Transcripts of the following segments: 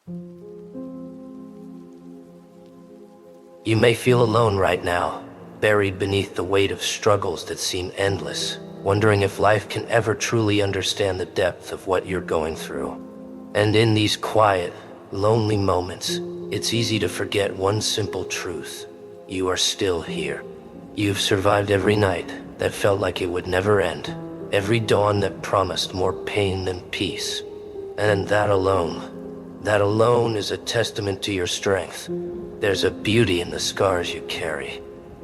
You may feel alone right now, buried beneath the weight of struggles that seem endless, wondering if life can ever truly understand the depth of what you're going through. And in these quiet, lonely moments, it's easy to forget one simple truth. You are still here. You've survived every night that felt like it would never end, every dawn that promised more pain than peace. And that alone is a testament to your strength. There's a beauty in the scars you carry.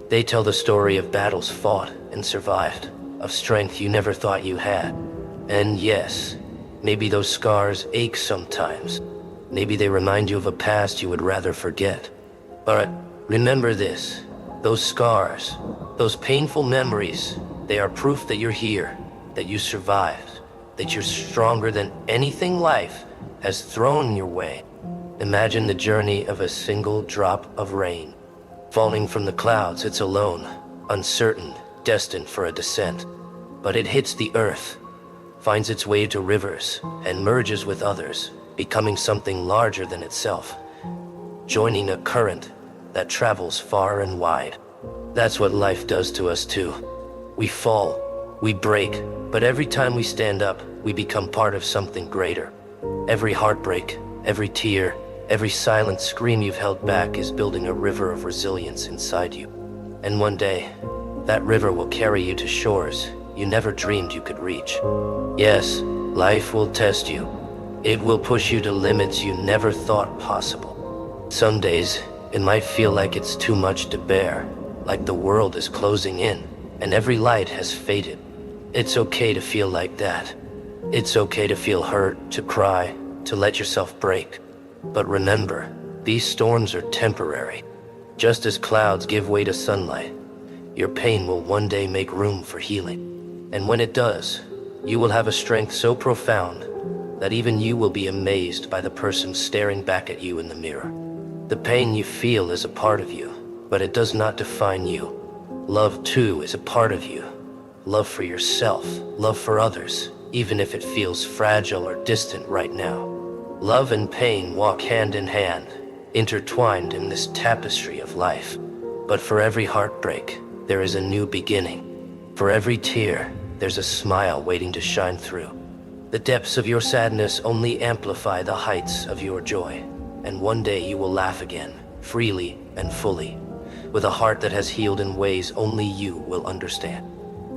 They tell the story of battles fought and survived, of strength you never thought you had. And yes, maybe those scars ache sometimes. Maybe they remind you of a past you would rather forget. But remember this, those scars, those painful memories, they are proof that you're here, that you survived, that you're stronger than anything life has thrown your way. Imagine the journey of a single drop of rain. Falling from the clouds, it's alone, uncertain, destined for a descent. But it hits the earth, finds its way to rivers, and merges with others, becoming something larger than itself, joining a current that travels far and wide. That's what life does to us too. We fall, we break, but every time we stand up, we become part of something greater. Every heartbreak, every tear, every silent scream you've held back is building a river of resilience inside you. And one day, that river will carry you to shores you never dreamed you could reach. Yes, life will test you. It will push you to limits you never thought possible. Some days, it might feel like it's too much to bear, like the world is closing in, and every light has faded. It's okay to feel like that. It's okay to feel hurt, to cry, to let yourself break. But remember, these storms are temporary. Just as clouds give way to sunlight, your pain will one day make room for healing. And when it does, you will have a strength so profound that even you will be amazed by the person staring back at you in the mirror. The pain you feel is a part of you, but it does not define you. Love, too, is a part of you. Love for yourself, love for others, even if it feels fragile or distant right now. Love and pain walk hand in hand, intertwined in this tapestry of life. But for every heartbreak, there is a new beginning. For every tear, there's a smile waiting to shine through. The depths of your sadness only amplify the heights of your joy. And one day you will laugh again, freely and fully, with a heart that has healed in ways only you will understand.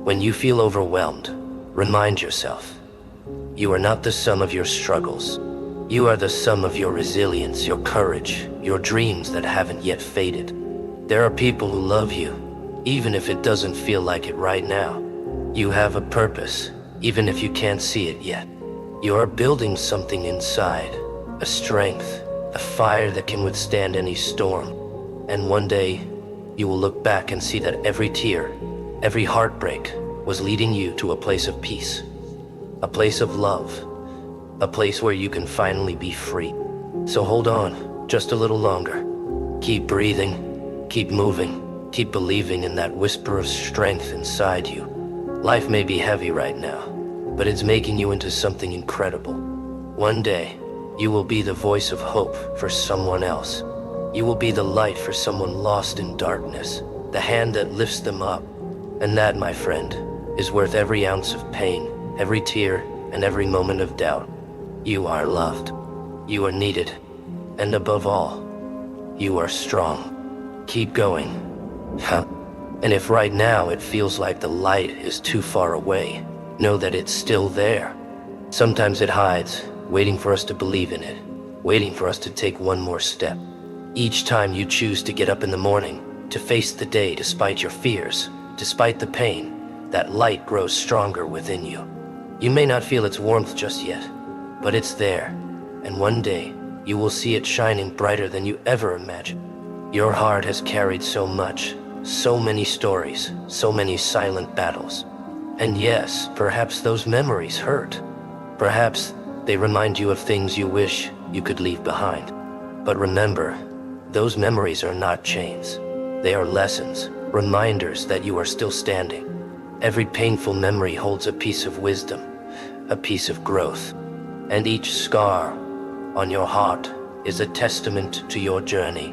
When you feel overwhelmed, remind yourself, you are not the sum of your struggles. You are the sum of your resilience, your courage, your dreams that haven't yet faded. There are people who love you, even if it doesn't feel like it right now. You have a purpose, even if you can't see it yet. You are building something inside, a strength, a fire that can withstand any storm. And one day, you will look back and see that every tear, every heartbreak was leading you to a place of peace, a place of love, a place where you can finally be free. So hold on, just a little longer. Keep breathing, keep moving, keep believing in that whisper of strength inside you. Life may be heavy right now, but it's making you into something incredible. One day, you will be the voice of hope for someone else. You will be the light for someone lost in darkness, the hand that lifts them up. And that, my friend, is worth every ounce of pain, every tear, and every moment of doubt. You are loved. You are needed. And above all, you are strong. Keep going. And if right now it feels like the light is too far away, know that it's still there. Sometimes it hides, waiting for us to believe in it, waiting for us to take one more step. Each time you choose to get up in the morning, to face the day despite your fears, despite the pain, that light grows stronger within you. You may not feel its warmth just yet, but it's there, and one day you will see it shining brighter than you ever imagined. Your heart has carried so much, so many stories, so many silent battles. And yes, perhaps those memories hurt. Perhaps they remind you of things you wish you could leave behind. But remember, those memories are not chains. They are lessons, reminders that you are still standing. Every painful memory holds a piece of wisdom, a piece of growth. And each scar on your heart is a testament to your journey,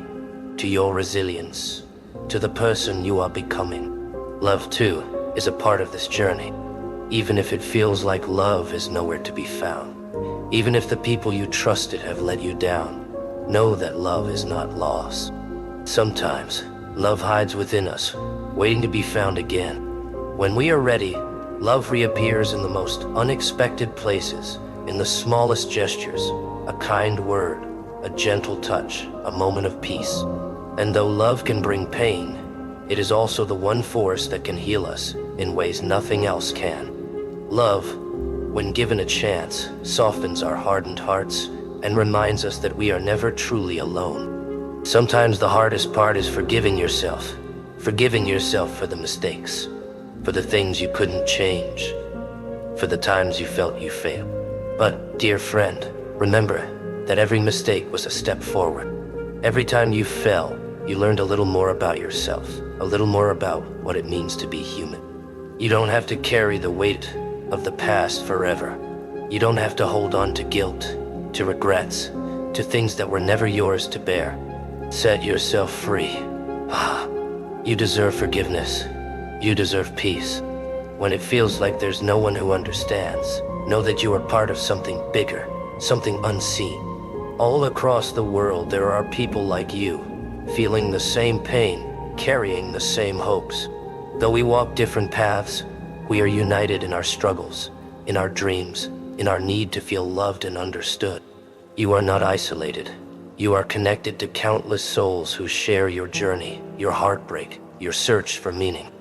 to your resilience, to the person you are becoming. Love, too, is a part of this journey. Even if it feels like love is nowhere to be found, even if the people you trusted have let you down, know that love is not lost. Sometimes, love hides within us, waiting to be found again. When we are ready, love reappears in the most unexpected places, in the smallest gestures, a kind word, a gentle touch, a moment of peace. And though love can bring pain, it is also the one force that can heal us in ways nothing else can. Love, when given a chance, softens our hardened hearts and reminds us that we are never truly alone. Sometimes the hardest part is forgiving yourself for the mistakes, for the things you couldn't change, for the times you felt you failed. But, dear friend, remember that every mistake was a step forward. Every time you fell, you learned a little more about yourself, a little more about what it means to be human. You don't have to carry the weight of the past forever. You don't have to hold on to guilt, to regrets, to things that were never yours to bear. Set yourself free. You deserve forgiveness. You deserve peace. When it feels like there's no one who understands, know that you are part of something bigger, something unseen. All across the world, there are people like you, feeling the same pain, carrying the same hopes. Though we walk different paths, we are united in our struggles, in our dreams, in our need to feel loved and understood. You are not isolated. You are connected to countless souls who share your journey, your heartbreak, your search for meaning.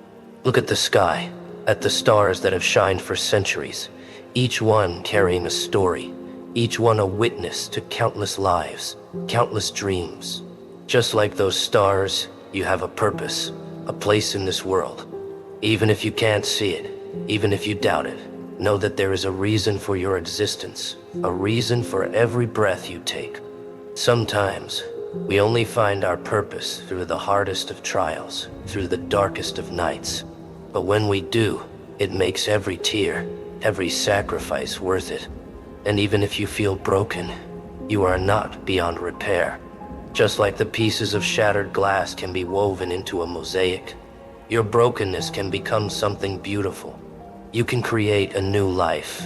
Look at the sky, at the stars that have shined for centuries, each one carrying a story, each one a witness to countless lives, countless dreams. Just like those stars, you have a purpose, a place in this world. Even if you can't see it, even if you doubt it, know that there is a reason for your existence, a reason for every breath you take. Sometimes, we only find our purpose through the hardest of trials, through the darkest of nights. But when we do, it makes every tear, every sacrifice worth it. And even if you feel broken, you are not beyond repair. Just like the pieces of shattered glass can be woven into a mosaic, your brokenness can become something beautiful. You can create a new life,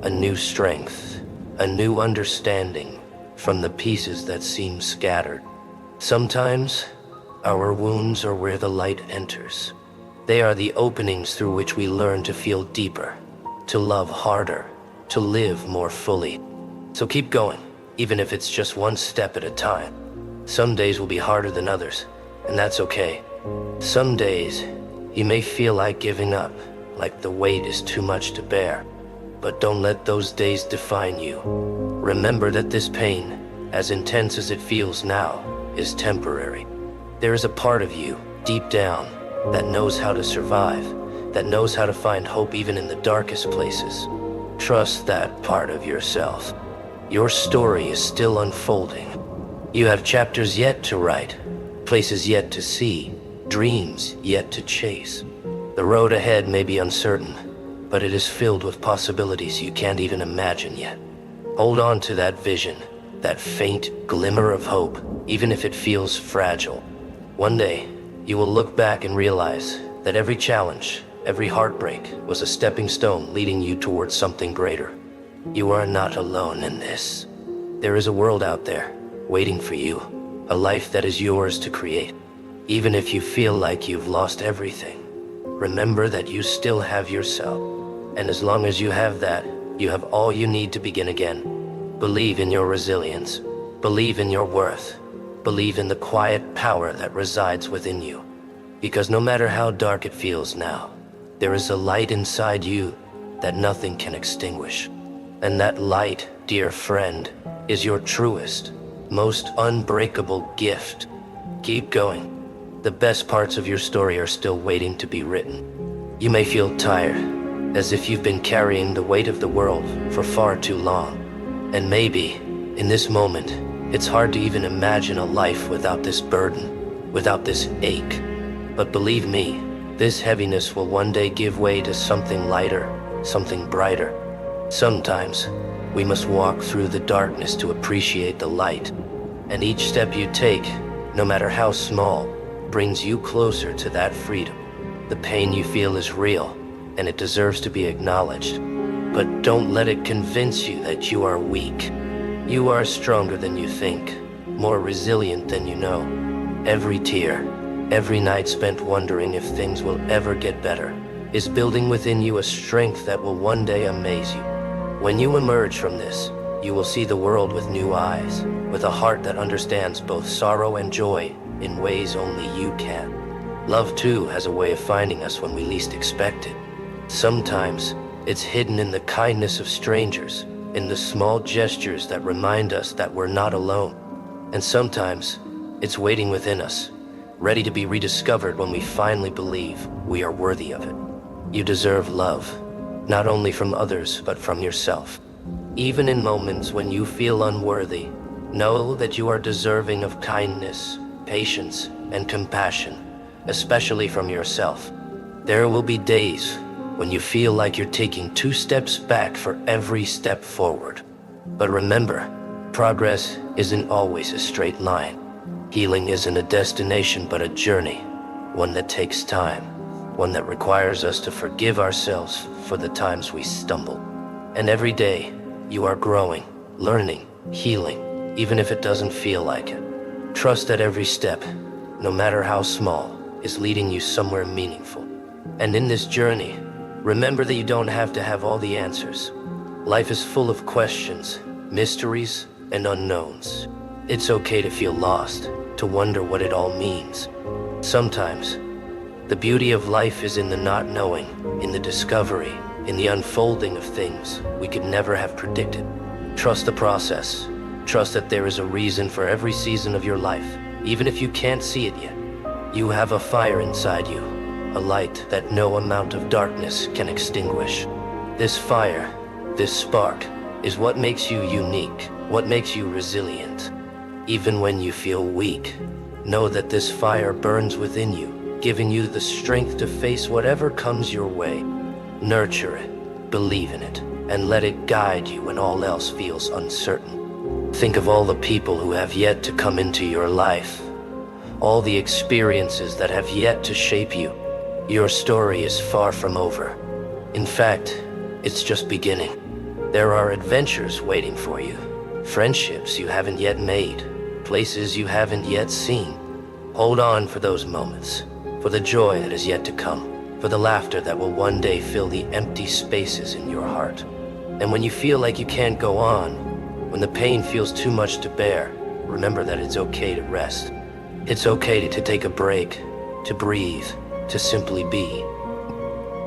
a new strength, a new understanding from the pieces that seem scattered. Sometimes, our wounds are where the light enters. They are the openings through which we learn to feel deeper, to love harder, to live more fully. So keep going, even if it's just one step at a time. Some days will be harder than others, and that's okay. Some days, you may feel like giving up, like the weight is too much to bear. But don't let those days define you. Remember that this pain, as intense as it feels now, is temporary. There is a part of you, deep down, that knows how to survive, that knows how to find hope even in the darkest places. Trust that part of yourself. Your story is still unfolding. You have chapters yet to write, places yet to see, dreams yet to chase. The road ahead may be uncertain, but it is filled with possibilities you can't even imagine yet. Hold on to that vision, that faint glimmer of hope, even if it feels fragile. One day, you will look back and realize that every challenge, every heartbreak was a stepping stone leading you towards something greater. You are not alone in this. There is a world out there, waiting for you, a life that is yours to create. Even if you feel like you've lost everything, remember that you still have yourself. And as long as you have that, you have all you need to begin again. Believe in your resilience. Believe in your worth. Believe in the quiet power that resides within you. Because no matter how dark it feels now, there is a light inside you that nothing can extinguish. And that light, dear friend, is your truest, most unbreakable gift. Keep going. The best parts of your story are still waiting to be written. You may feel tired, as if you've been carrying the weight of the world for far too long. And maybe, in this moment, it's hard to even imagine a life without this burden, without this ache. But believe me, this heaviness will one day give way to something lighter, something brighter. Sometimes, we must walk through the darkness to appreciate the light. And each step you take, no matter how small, brings you closer to that freedom. The pain you feel is real, and it deserves to be acknowledged. But don't let it convince you that you are weak. You are stronger than you think, more resilient than you know. Every tear, every night spent wondering if things will ever get better, is building within you a strength that will one day amaze you. When you emerge from this, you will see the world with new eyes, with a heart that understands both sorrow and joy in ways only you can. Love, too, has a way of finding us when we least expect it. Sometimes, it's hidden in the kindness of strangers, in the small gestures that remind us that we're not alone. And sometimes, it's waiting within us, ready to be rediscovered when we finally believe we are worthy of it. You deserve love, not only from others, but from yourself. Even in moments when you feel unworthy, know that you are deserving of kindness, patience, and compassion, especially from yourself. There will be days when you feel like you're taking 2 steps back for every step forward. But remember, progress isn't always a straight line. Healing isn't a destination but a journey, one that takes time, one that requires us to forgive ourselves for the times we stumble. And every day, you are growing, learning, healing, even if it doesn't feel like it. Trust that every step, no matter how small, is leading you somewhere meaningful. And in this journey, remember that you don't have to have all the answers. Life is full of questions, mysteries, and unknowns. It's okay to feel lost, to wonder what it all means. Sometimes, the beauty of life is in the not knowing, in the discovery, in the unfolding of things we could never have predicted. Trust the process. Trust that there is a reason for every season of your life, even if you can't see it yet. You have a fire inside you, a light that no amount of darkness can extinguish. This fire, this spark, is what makes you unique, what makes you resilient. Even when you feel weak, know that this fire burns within you, giving you the strength to face whatever comes your way. Nurture it, believe in it, and let it guide you when all else feels uncertain. Think of all the people who have yet to come into your life, all the experiences that have yet to shape you. Your story is far from over. In fact, it's just beginning. There are adventures waiting for you, friendships you haven't yet made, places you haven't yet seen. Hold on for those moments, for the joy that is yet to come, for the laughter that will one day fill the empty spaces in your heart. And when you feel like you can't go on, when the pain feels too much to bear, remember that it's okay to rest. It's okay to take a break, to breathe, to simply be.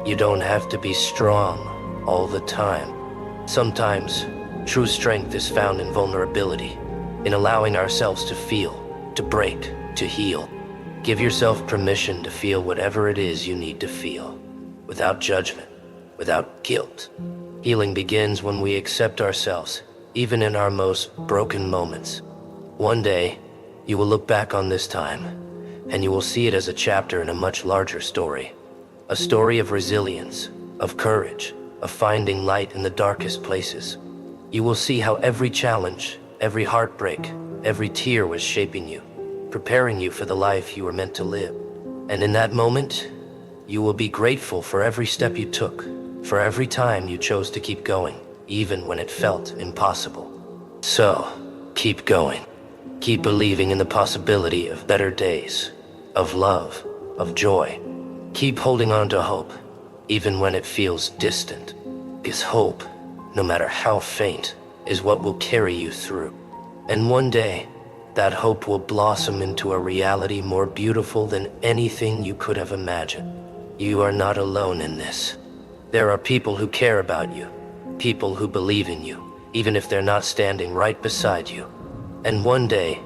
You don't have to be strong all the time. Sometimes, true strength is found in vulnerability, in allowing ourselves to feel, to break, to heal. Give yourself permission to feel whatever it is you need to feel, without judgment, without guilt. Healing begins when we accept ourselves, even in our most broken moments. One day, you will look back on this time, and you will see it as a chapter in a much larger story. A story of resilience, of courage, of finding light in the darkest places. You will see how every challenge, every heartbreak, every tear was shaping you, preparing you for the life you were meant to live. And in that moment, you will be grateful for every step you took, for every time you chose to keep going, even when it felt impossible. So, keep going. Keep believing in the possibility of better days, of love, of joy. Keep holding on to hope, even when it feels distant. Because hope, no matter how faint, is what will carry you through. And one day, that hope will blossom into a reality more beautiful than anything you could have imagined. You are not alone in this. There are people who care about you, people who believe in you, even if they're not standing right beside you. And one day,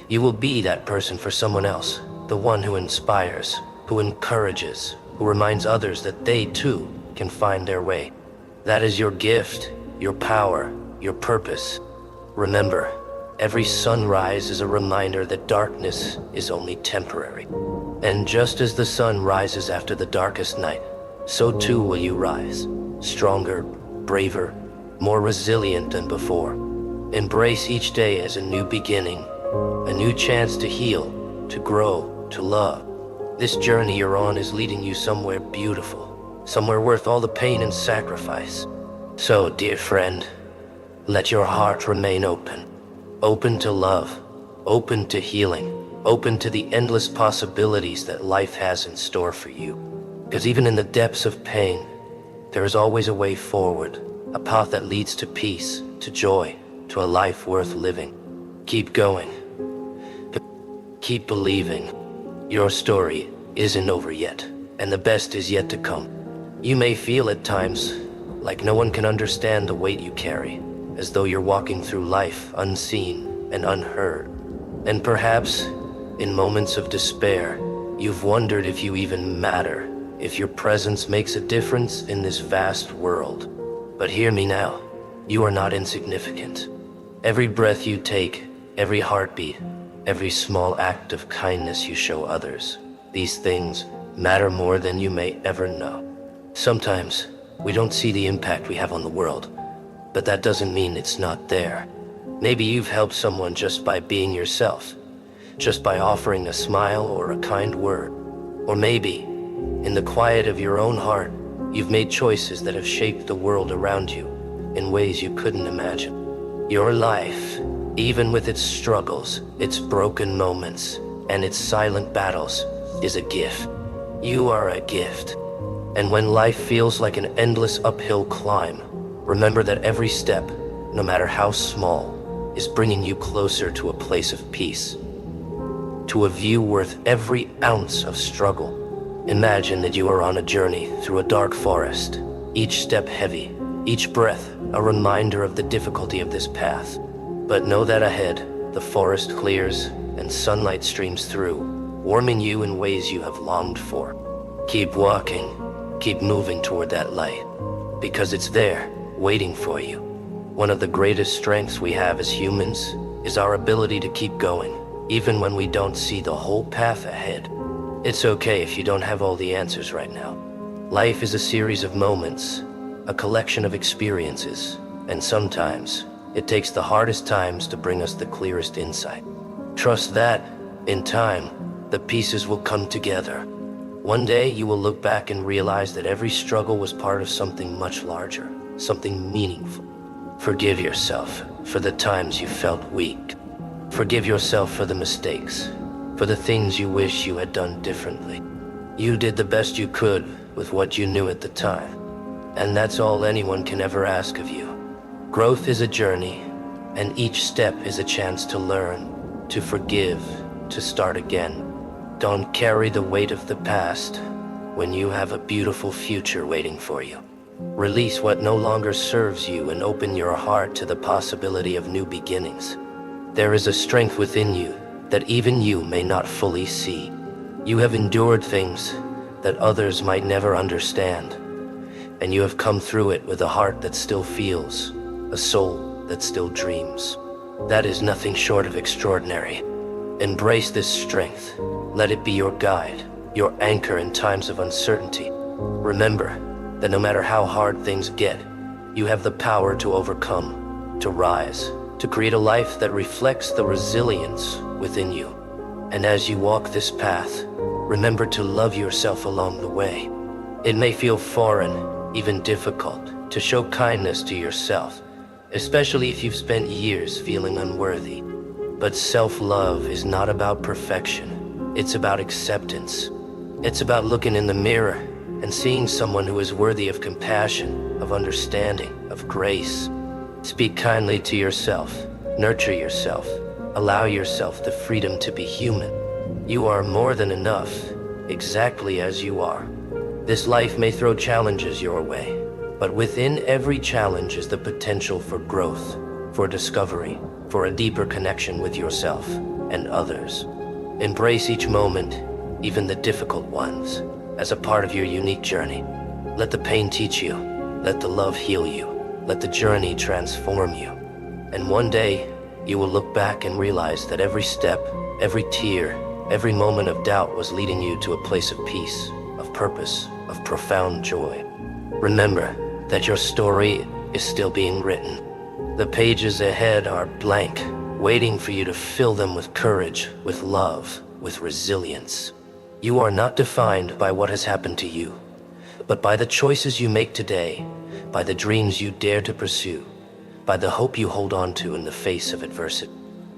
you will be that person for someone else, the one who inspires, who encourages, who reminds others that they too can find their way. That is your gift, your power, your purpose. Remember, every sunrise is a reminder that darkness is only temporary. And just as the sun rises after the darkest night, so too will you rise, stronger, braver, more resilient than before. Embrace each day as a new beginning, A new chance to heal, to grow, to love. This journey you're on is leading you somewhere beautiful, somewhere worth all the pain and sacrifice. So, dear friend, let your heart remain open. Open to love, open to healing, open to the endless possibilities that life has in store for you. Because even in the depths of pain, there is always a way forward, a path that leads to peace, to joy, to a life worth living. Keep going. Keep believing. Your story isn't over yet, and the best is yet to come. You may feel at times like no one can understand the weight you carry, as though you're walking through life unseen and unheard. And perhaps, in moments of despair, you've wondered if you even matter, if your presence makes a difference in this vast world. But hear me now, you are not insignificant. Every breath you take, every heartbeat, every small act of kindness you show others, these things matter more than you may ever know. Sometimes, we don't see the impact we have on the world, but that doesn't mean it's not there. Maybe you've helped someone just by being yourself, just by offering a smile or a kind word. Or maybe, in the quiet of your own heart, you've made choices that have shaped the world around you in ways you couldn't imagine. Your life, even with its struggles, its broken moments, and its silent battles, is a gift. You are a gift. And when life feels like an endless uphill climb, remember that every step, no matter how small, is bringing you closer to a place of peace, to a view worth every ounce of struggle. Imagine that you are on a journey through a dark forest, each step heavy, each breath a reminder of the difficulty of this path. But know that ahead, the forest clears and sunlight streams through, warming you in ways you have longed for. Keep walking, keep moving toward that light, because it's there, waiting for you. One of the greatest strengths we have as humans is our ability to keep going, even when we don't see the whole path ahead. It's okay if you don't have all the answers right now. Life is a series of moments, a collection of experiences, and sometimes it takes the hardest times to bring us the clearest insight. Trust that, in time, the pieces will come together. One day you will look back and realize that every struggle was part of something much larger, something meaningful. Forgive yourself for the times you felt weak. Forgive yourself for the mistakes, for the things you wish you had done differently. You did the best you could with what you knew at the time, and that's all anyone can ever ask of you. Growth is a journey, and each step is a chance to learn, to forgive, to start again. Don't carry the weight of the past when you have a beautiful future waiting for you. Release what no longer serves you and open your heart to the possibility of new beginnings. There is a strength within you that even you may not fully see. You have endured things that others might never understand, and you have come through it with a heart that still feels, a soul that still dreams. That is nothing short of extraordinary. Embrace this strength. Let it be your guide, your anchor in times of uncertainty. Remember that no matter how hard things get, you have the power to overcome, to rise, to create a life that reflects the resilience within you. And as you walk this path, remember to love yourself along the way. It may feel foreign, even difficult, to show kindness to yourself, especially if you've spent years feeling unworthy. But self-love is not about perfection. It's about acceptance. It's about looking in the mirror and seeing someone who is worthy of compassion, of understanding, of grace. Speak kindly to yourself. Nurture yourself. Allow yourself the freedom to be human. You are more than enough, exactly as you are. This life may throw challenges your way, but within every challenge is the potential for growth, for discovery, for a deeper connection with yourself and others. Embrace each moment, even the difficult ones, as a part of your unique journey. Let the pain teach you. Let the love heal you. Let the journey transform you. And one day, you will look back and realize that every step, every tear, every moment of doubt was leading you to a place of peace, of purpose, of profound joy. Remember that your story is still being written. The pages ahead are blank, waiting for you to fill them with courage, with love, with resilience. You are not defined by what has happened to you, but by the choices you make today, by the dreams you dare to pursue, by the hope you hold on to in the face of adversity.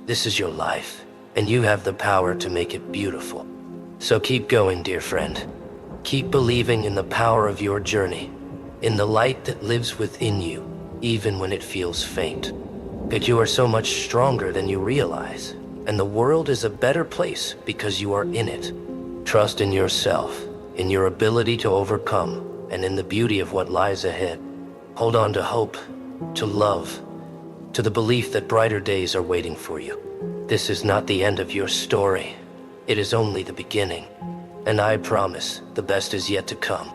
This is your life, and you have the power to make it beautiful. So keep going, dear friend. Keep believing in the power of your journey, in the light that lives within you, even when it feels faint. But you are so much stronger than you realize, and the world is a better place because you are in it. Trust in yourself, in your ability to overcome, and in the beauty of what lies ahead. Hold on to hope, to love, to the belief that brighter days are waiting for you. This is not the end of your story. It is only the beginning. And I promise, the best is yet to come.